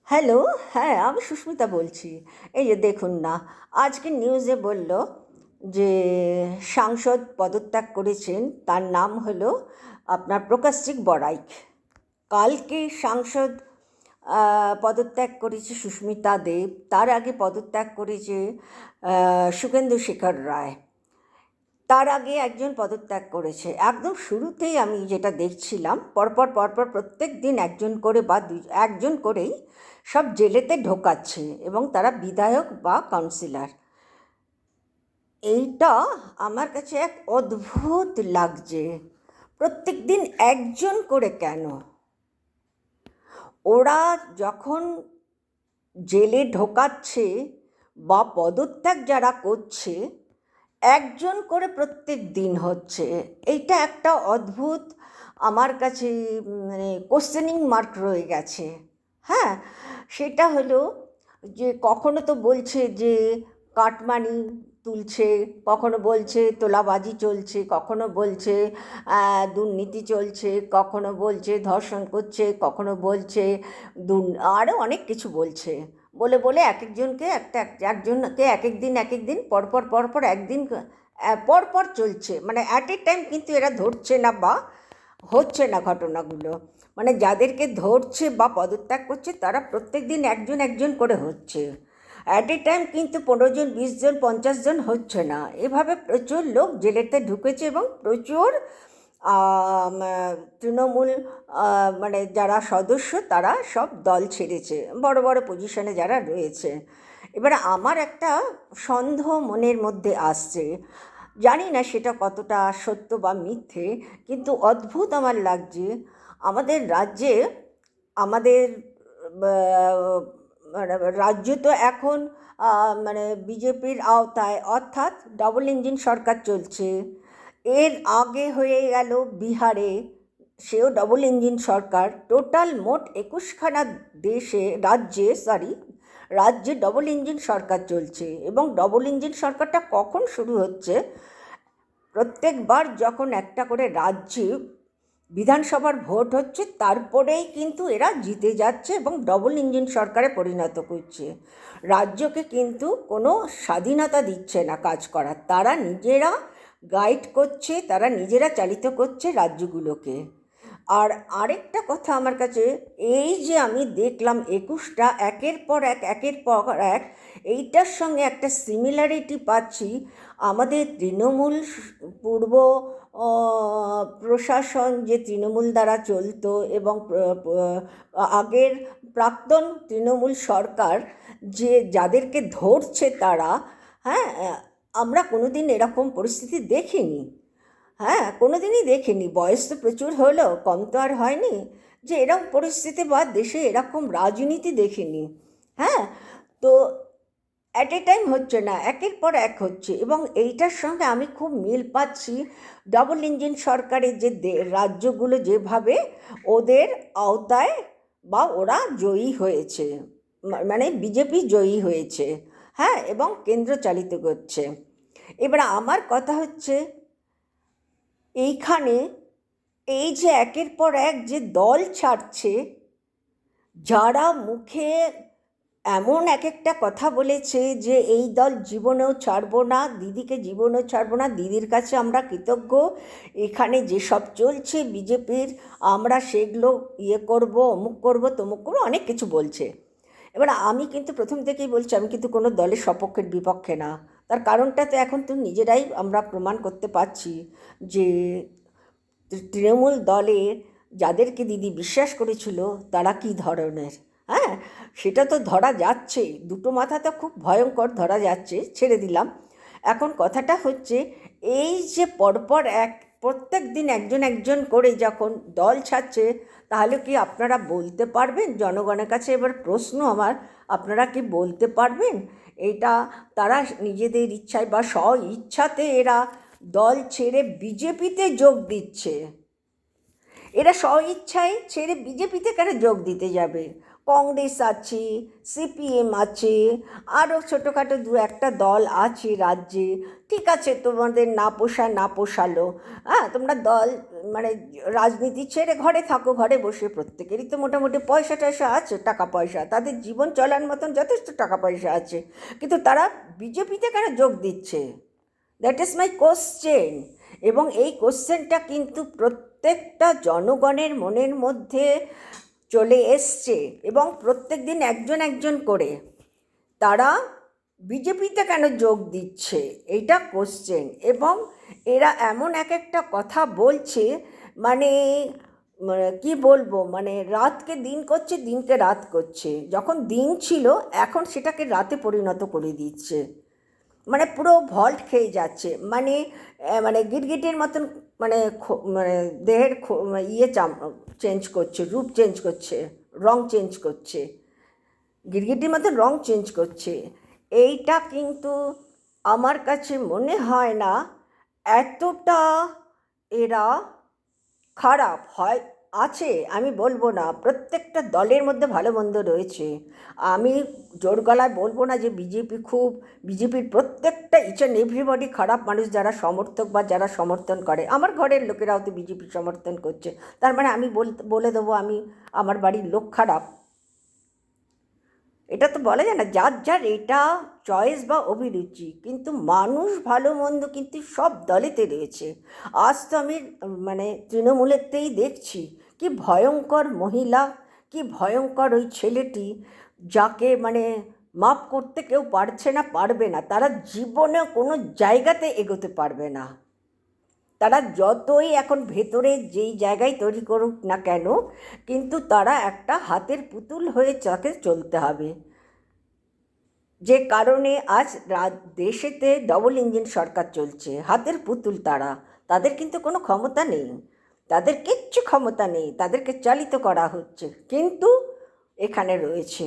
Hello. হ্যাঁ, আমি সুস্মিতা বলছি। এই যে দেখুন না, আজকে নিউজে বলল যে সাংসদ পদত্যাগ করেছেন। তার নাম হলো আপনার প্রকাশিক বড়াইক। কালকে সাংসদ পদত্যাগ করেছে সুস্মিতা দেব। তার আগে পদত্যাগ করেছে সুখেন্দু শেখর রায়। তার আগে একজন পদত্যাগ করেছে। একদম শুরুতেই আমি যেটা দেখছিলাম, পরপর পরপর প্রত্যেক দিন একজন করে বা একজন করেই সব জেলেতে ঢোকাচ্ছে, এবং তারা বিধায়ক বা কাউন্সিলর। এইটা আমার কাছে এক অদ্ভুত লাগছে। প্রত্যেক দিন একজন করে কেন? ওরা যখন জেলে ঢোকাচ্ছে বা পদত্যাগ যারা করছে, একজন করে প্রত্যেক দিন হচ্ছে। এইটা একটা অদ্ভুত আমার কাছে, মানে কোশ্চেনিং মার্ক রয়ে গেছে। হ্যাঁ, সেটা হলো যে কখনো তো বলছে যে কাটমানি তুলছে, কখনো বলছে তোলাবাজি চলছে, কখনো বলছে দুর্নীতি চলছে, কখনো বলছে ধর্ষণ করছে, কখনো বলছে আরও অনেক কিছু বলছে। বলে বলে এক একজনকে একজনকে এক এক দিন পরপর পরপর একদিন পরপর চলছে। মানে অ্যাট এ টাইম কিন্তু এরা ধরছে না বা হচ্ছে না ঘটনাগুলো। মানে যাদেরকে ধরছে বা পদত্যাগ করছে তারা প্রত্যেক দিন একজন একজন করে হচ্ছে। অ্যাট এ টাইম কিন্তু 15 জন, 20 জন, 50 জন হচ্ছে না। এভাবে প্রচুর লোক জেলেতে ঢুকেছে এবং প্রচুর তৃণমূল মানে যারা সদস্য তারা সব দল ছেড়েছে, বড় বড় পজিশনে যারা রয়েছে। এবার আমার একটা সন্দেহ মনের মধ্যে আসছে, জানি না সেটা কতটা সত্য বা মিথ্যে, কিন্তু অদ্ভুত আমার লাগছে। আমাদের রাজ্যে আমাদের মানে রাজ্য তো এখন মানে বিজেপির আওতায়, অর্থাৎ ডবল ইঞ্জিন সরকার চলছে। এর আগে হয়ে গেল বিহারে, সেও ডবল ইঞ্জিন সরকার। টোটাল মোট 21খানা রাজ্যে ডবল ইঞ্জিন সরকার চলছে। এবং ডবল ইঞ্জিন সরকারটা কখন শুরু হচ্ছে? প্রত্যেকবার যখন একটা করে রাজ্যে বিধানসভার ভোট হচ্ছে, তারপরেই কিন্তু এরা জিতে যাচ্ছে এবং ডবল ইঞ্জিন সরকারে পরিণত করছে। রাজ্যকে কিন্তু কোনো স্বাধীনতা দিচ্ছে না কাজ করার। তারা নিজেরা গাইড করছে, তারা নিজেরা চালিত করছে রাজ্যগুলোকে। আর আরেকটা কথা আমার কাছে, এই যে আমি দেখলাম 21টা একের পর এক, এইটার সঙ্গে একটা সিমিলারিটি পাচ্ছি আমাদের তৃণমূল পূর্ব প্রশাসন, যে তৃণমূল দ্বারা চলতো, এবং আগের প্রাক্তন তৃণমূল সরকার যে যাদেরকে ধরছে তারা। হ্যাঁ, আমরা কোনোদিন এরকম পরিস্থিতি দেখিনি। হ্যাঁ, কোনোদিনই দেখিনি। বয়স তো প্রচুর হলো, কম তো আর হয়নি যে এরকম পরিস্থিতি বা দেশে এরকম রাজনীতি দেখিনি। হ্যাঁ, তো অ্যাট এ টাইম হচ্ছে না, একের পর এক হচ্ছে। এবং এইটার সঙ্গে আমি খুব মিল পাচ্ছি ডবল ইঞ্জিন সরকারের যে রাজ্যগুলো যেভাবে ওদের আওতায় বা ওরা জয়ী হয়েছে, মানে বিজেপি জয়ী হয়েছে। হ্যাঁ, এবং কেন্দ্র চালিত করছে। এবার আমার কথা হচ্ছে, এইখানে এই যে একের পর এক যে দল ছাড়ছে, যারা মুখে এমন এক একটা কথা বলেছে যে এই দল জীবনেও ছাড়বো না, দিদিকে জীবনেও ছাড়বো না, দিদির কাছে আমরা কৃতজ্ঞ, এখানে যেসব চলছে বিজেপির আমরা সেগুলো করব, অমুক করব, তমুক করবো, অনেক কিছু বলছে। এবার আমি কিন্তু প্রথম থেকেই বলছি, আমি কিন্তু কোনো দলের সপক্ষের বিপক্ষে না। তার কারণটা তো এখন তো নিজেরাই আমরা প্রমাণ করতে পারছি যে তৃণমূল দলের যাদেরকে দিদি বিশ্বাস করেছিল তারা কী ধরনের। হ্যাঁ, সেটা তো ধরা যাচ্ছে, দুটো মাথা তো খুব ভয়ঙ্কর ধরা যাচ্ছে, ছেড়ে দিলাম। এখন কথাটা হচ্ছে, এই যে পরপর প্রত্যেক দিন একজন একজন করে যখন দল ছাড়ছে, তাহলে কি আপনারা বলতে পারবেন? জনগণের কাছে এবার প্রশ্ন আমার, আপনারা কি বলতে পারবেন এটা তারা নিজেদের ইচ্ছায় বা স্ব ইচ্ছাতে এরা দল ছেড়ে বিজেপিতে যোগ দিচ্ছে? এরা স্বইচ্ছায় ছেড়ে বিজেপিতে কেন যোগ দিতে যাবে? কংগ্রেস আছে, সিপিএম আছে, আরও ছোটোখাটো দু একটা দল আছে রাজ্যে। ঠিক আছে, তোমাদের না পোষায় না পোষালো, হ্যাঁ, তোমরা দল মানে রাজনীতি ছেড়ে ঘরে থাকো, ঘরে বসে। প্রত্যেকেরই তো মোটামুটি পয়সা টয়সা আছে, টাকা পয়সা, তাদের জীবন চলার মতন যথেষ্ট টাকা পয়সা আছে, কিন্তু তারা বিজেপিতে কেন যোগ দিচ্ছে? That is my question. এবং এই কোশ্চেনটা কিন্তু প্রত্যেকটা জনগণের মনের মধ্যে চলে এসছে, এবং প্রত্যেক দিন একজন একজন করে তারা বিজেপিতে কেন যোগ দিচ্ছে, এইটা কোশ্চেন। এবং এরা এমন এক একটা কথা বলছে, মানে কি বলবো, মানে রাতকে দিন করছে, দিনকে রাত করছে। যখন দিন ছিল এখন সেটাকে রাতে পরিণত করে দিচ্ছে, মানে পুরো ভল্ট খেয়ে যাচ্ছে। মানে মানে গিরগিটির মতন, মানে মানে দেহের চেঞ্জ করছে, রূপ চেঞ্জ করছে, রং চেঞ্জ করছে, গিরগিটির মতন রং চেঞ্জ করছে। এইটা কিন্তু আমার কাছে মনে হয় না এতটা এরা খারাপ হয়। আছে, আমি বলবো না, প্রত্যেকটা দলের মধ্যে ভালো মন্দ রয়েছে। আমি জোর গলায় বলবো না যে বিজেপির প্রত্যেকটা ইচ অ্যান্ড এভরিবডি খারাপ মানুষ, যারা সমর্থক বা যারা সমর্থন করে। আমার ঘরের লোকেরাও তো বিজেপি সমর্থন করছে, তার মানে আমি বলে দেবো আমার বাড়ির লোক খারাপ? এটা তো বলা যায় না। যার যার এটা চয়েস বা অভিরুচি, কিন্তু মানুষ ভালো মন্দ কিন্তু সব দলেতে রয়েছে। আজ তো আমি মানে তৃণমূলেতেই দেখছি কি ভয়ঙ্কর মহিলা, কি ভয়ঙ্কর ওই ছেলেটি, যাকে মানে মাপ করতে কেউ পারছে না, পারবে না, তারা জীবনে কোনো জায়গাতে এগোতে পারবে না। তারা যতই এখন ভেতরে যেই জায়গায় তৈরি করুক না কেন, কিন্তু তারা একটা হাতের পুতুল হয়ে তাকে চলতে হবে। যে কারণে আজ দেশেতে ডবল ইঞ্জিন সরকার চলছে, হাতের পুতুল তারা। তাদের কিন্তু কোনো ক্ষমতা নেই, তাদের কিচ্ছু ক্ষমতা নেই, তাদেরকে চালিত করা হচ্ছে, কিন্তু এখানে রয়েছে।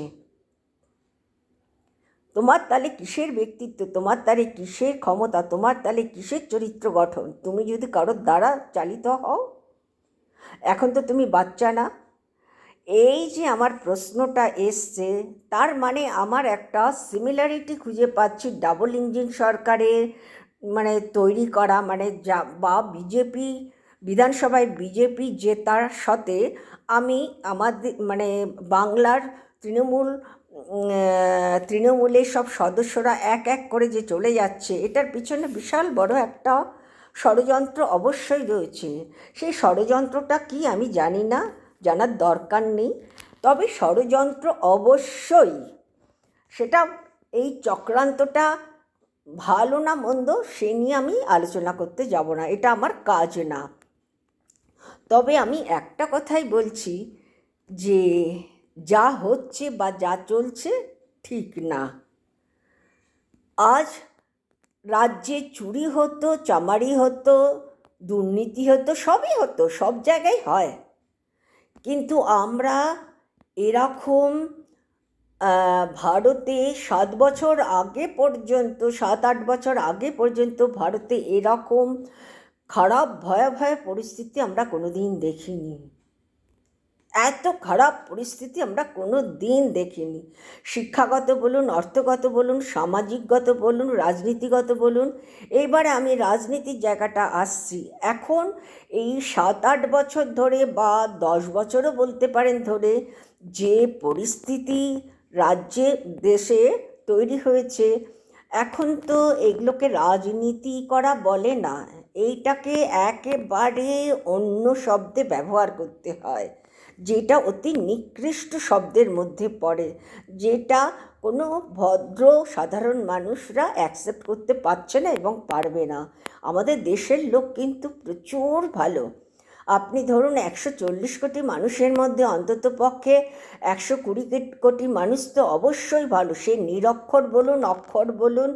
তোমার তাহলে কিসের ব্যক্তিত্ব, তোমার তাহলে কিসের ক্ষমতা, তোমার তাহলে কিসের চরিত্র গঠন, তুমি যদি কারোর দ্বারা চালিত হও? এখন তো তুমি বাচ্চা না। এই যে আমার প্রশ্নটা এসছে, তার মানে আমার একটা সিমিলারিটি খুঁজে পাচ্ছি ডাবল ইঞ্জিন সরকারের মানে তৈরি করা, মানে যা বা বিজেপি বিধানসভায় বিজেপি জেতার সাথে আমি আমাদের মানে বাংলার তৃণমূলের সব সদস্যরা এক এক করে যে চলে যাচ্ছে, এটার পিছনে বিশাল বড় একটা ষড়যন্ত্র অবশ্যই রয়েছে। সেই ষড়যন্ত্রটা কি আমি জানি না, জানার দরকার নেই, তবে ষড়যন্ত্র অবশ্যই। সেটা এই চক্রান্তটা ভালো না মন্দ সে নিয়ে আমি আলোচনা করতে যাব না, এটা আমার কাজ না। তবে আমি একটা কথাই বলছি যে যা হচ্ছে বা যা চলছে ঠিক না। আজ রাজ্যে চুরি হতো, চামারি হতো, দুর্নীতি হতো, সবই হতো, সব জায়গায় হয়, কিন্তু আমরা এরকম ভারতে 7 বছর আগে পর্যন্ত, 7-8 বছর আগে পর্যন্ত ভারতে এরকম খারাপ ভয়াবহ পরিস্থিতি আমরা কোনো দিন দেখিনি। এত খারাপ পরিস্থিতি আমরা কোনো দিন দেখিনি। শিক্ষাগত বলুন, অর্থগত বলুন, সামাজিকগত বলুন, রাজনীতিগত বলুন। এইবারে আমি রাজনীতির জায়গাটা আসছি। এখন এই 7-8 বছর ধরে বা 10 বছরও বলতে পারেন ধরে যে পরিস্থিতি রাজ্যে দেশে তৈরি হয়েছে, এখন তো এগুলোকে রাজনীতি করা বলে না, এইটাকে একেবারে অন্য শব্দে ব্যবহার করতে হয়, যেটা অতি নিকৃষ্ট শব্দের মধ্যে পড়ে, যেটা কোনো ভদ্র সাধারণ মানুষরা অ্যাকসেপ্ট করতে পারছে না এবং পারবে না। আমাদের দেশের লোক কিন্তু প্রচুর ভালো। আপনি ধরুন 140 কোটি মানুষের মধ্যে অন্তত পক্ষে 120 কোটি মানুষ তো অবশ্যই ভালো। সে নিরক্ষর বলুন, অক্ষর বলুন,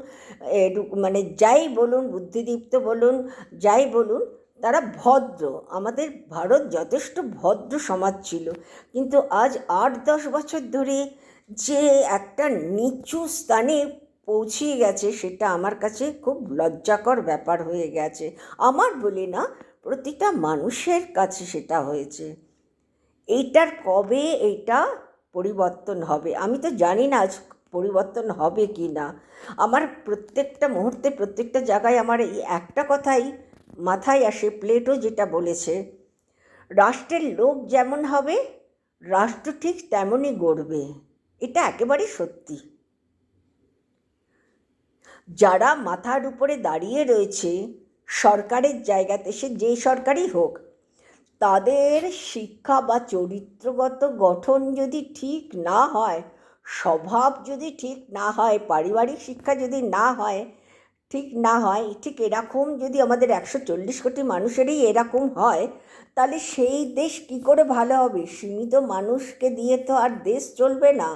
মানে যাই বলুন, বুদ্ধিদীপ্ত বলুন, যাই বলুন, তারা ভদ্র। আমাদের ভারত যথেষ্ট ভদ্র সমাজ ছিল, কিন্তু আজ 8-10 বছর ধরে যে একটা নিচু স্থানে পৌঁছিয়ে গেছে, সেটা আমার কাছে খুব লজ্জাকর ব্যাপার হয়ে গেছে। আমার বলি না, প্রতিটা মানুষের কাছে সেটা হয়েছে। এইটার কবে এইটা পরিবর্তন হবে আমি তো জানি না, আজ পরিবর্তন হবে কি না। আমার প্রত্যেকটা মুহূর্তে প্রত্যেকটা জায়গায় আমার এই একটা কথাই মাথায় আসে, প্লেটো যেটা বলেছে, রাষ্ট্রের লোক যেমন হবে রাষ্ট্র ঠিক তেমনই গড়বে। এটা একেবারেই সত্যি। যারা মাথার উপরে দাঁড়িয়ে রয়েছে সরকারের জায়গাতে, সে যেই সরকারই হোক, তাদের শিক্ষা বা চরিত্রগত গঠন যদি ঠিক না হয়, স্বভাব যদি ঠিক না হয়, পারিবারিক শিক্ষা যদি না হয়, ঠিক এরকম যদি আমাদের 140 কোটি মানুষেরই এরকম হয়, তাহলে সেই দেশ কি করে ভালো হবে? সীমিত মানুষকে দিয়ে তো আর দেশ চলবে না।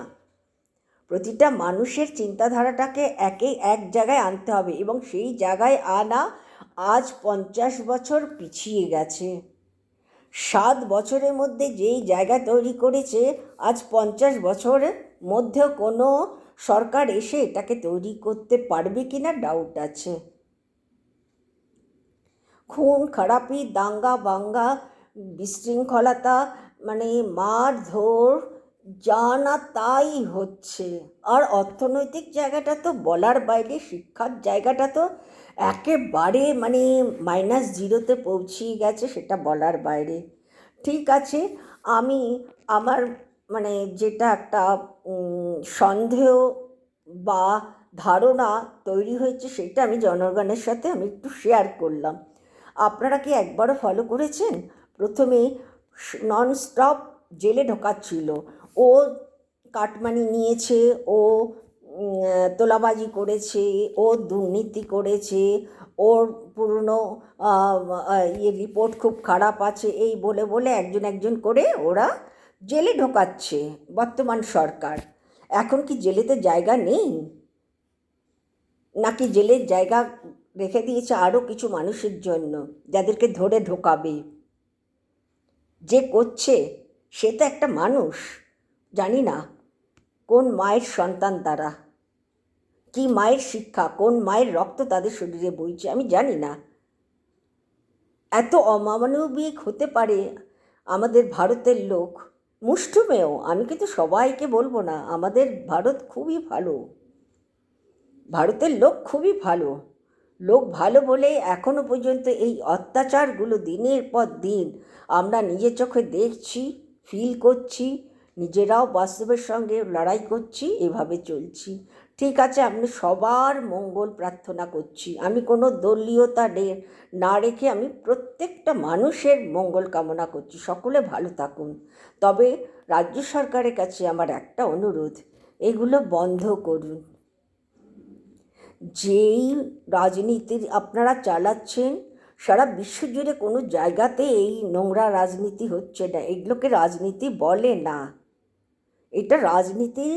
প্রতিটা মানুষের চিন্তাধারাটাকে এক জায়গায় আনতে হবে, এবং সেই জায়গায় আনা আজ 50 বছর পিছিয়ে গেছে। 7 বছরের মধ্যে যেই জায়গা তৈরি করেছে, আজ 50 বছরের মধ্যেও কোনো সরকার এসে এটাকে তৈরি করতে পারবে কিনা ডাউট আছে। খুন খারাপি, দাঙ্গা বাঙ্গা, বিশৃঙ্খলতা, মানে মারধর, যা না তাই হচ্ছে। আর অর্থনৈতিক জায়গাটা তো বলার বাইরে, শিক্ষার জায়গাটা তো একেবারে মানে -0-তে পৌঁছিয়ে গেছে, সেটা বলার বাইরে। ঠিক আছে, আমি আমার মানে যেটা একটা সন্দেহ বা ধারণা তৈরি হয়েছে, সেটা আমি জনগণের সাথে আমি একটু শেয়ার করলাম। আপনারা কি একবারও ফলো করেছেন? প্রথমে ননস্টপ জেলে ঢোকাচ্ছিল, ও কাটমানি নিয়েছে, ও তোলাবাজি করেছে, ও দুর্নীতি করেছে, ওর পুরনো রিপোর্ট খুব খারাপ আছে, এই বলে বলে একজন করে ওরা জেলে ঢোকাচ্ছে বর্তমান সরকার। এখন কি জেলেতে জায়গা নেই, নাকি জেলের জায়গা রেখে দিয়েছে আরও কিছু মানুষের জন্য, যাদেরকে ধরে ঢোকাবে? যে করছে সে তো একটা মানুষ। জানি না কোন মায়ের সন্তান তারা, কি মায়ের শিক্ষা, কোন মায়ের রক্ত তাদের শরীরে বইছে, আমি জানি না। এত অমানবিক হতে পারে আমাদের ভারতের লোক, মুষ্টিমেয়। আমি কিন্তু সবাইকে বলবো না, আমাদের ভারত খুবই ভালো, ভারতের লোক খুবই ভালো। লোক ভালো বলে এখনো পর্যন্ত এই অত্যাচারগুলো দিনের পর দিন আমরা নিজের চোখে দেখছি, ফিল করছি, নিজেরাও বাস্তবের সঙ্গে লড়াই করছি, এভাবে চলছি। ঠিক আছে, আমি সবার মঙ্গল প্রার্থনা করছি, আমি কোনো দলীয়তা না রেখে আমি প্রত্যেকটা মানুষের মঙ্গল কামনা করছি, সকলে ভালো থাকুন। তবে রাজ্য সরকারের কাছে আমার একটা অনুরোধ, এগুলো বন্ধ করুন। যেই রাজনীতির আপনারা চালাচ্ছেন, সারা বিশ্বজুড়ে কোনো জায়গাতে এই নোংরা রাজনীতি হচ্ছে না, এগুলোকে রাজনীতি বলে না। এটা রাজনীতি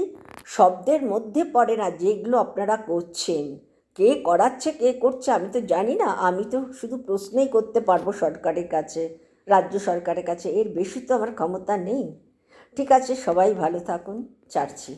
শব্দের মধ্যে পড়ে না যেগুলো আপনারা করছেন। কে করাচ্ছে, কে করছে আমি তো জানি না, আমি তো শুধু প্রশ্নই করতে পারবো সরকারের কাছে, রাজ্য সরকারের কাছে, এর বেশি তো আমার ক্ষমতা নেই। ঠিক আছে, সবাই ভালো থাকুন, ছাড়ছি।